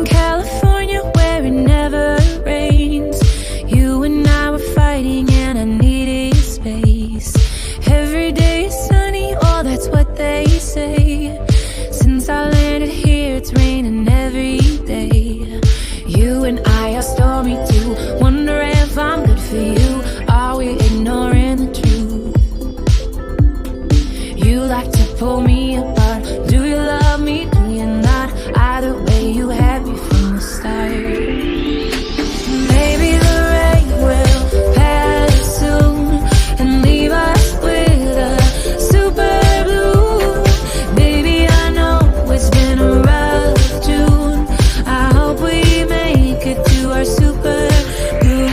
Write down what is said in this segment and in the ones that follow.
in California where it never rains. You and I were fighting and I needed space. Every day is sunny, oh that's what they say. Since I landed here it's raining every day. You and I are stormy too, wonder if I'm good for you. Are we ignoring the truth? You like to pull me apart. Do you love me? Do you not? Either way you had me from the start. Maybe the rain will pass soon and leave us with a super blue. Baby, I know it's been a rough June. I hope we make it to our super blue.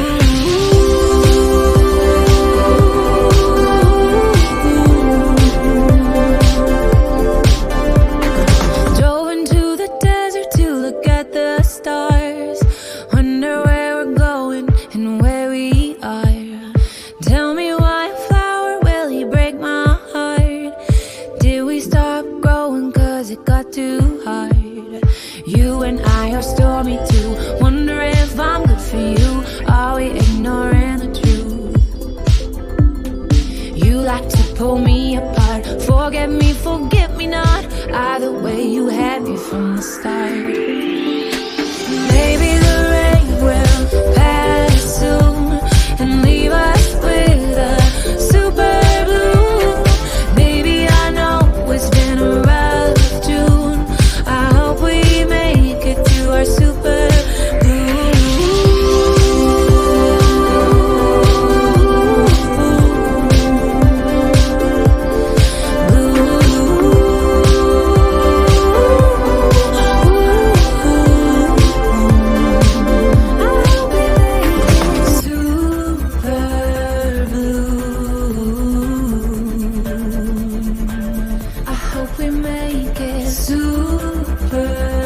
Drove into the desert to look at the stars. Wonder where we're going and where we are. Tell me why a flower, will he break my heart? Did we stop growing cause it got too hard? You and I are stormy too, wonder if I'm good for you. Are we ignoring the truth? You like to pull me apart. Forget me not. Either way you had me from the start. Maybe the rain will pass soon and leave us with a super blue. Baby, I know it's been a rough June. I hope we make it to our super super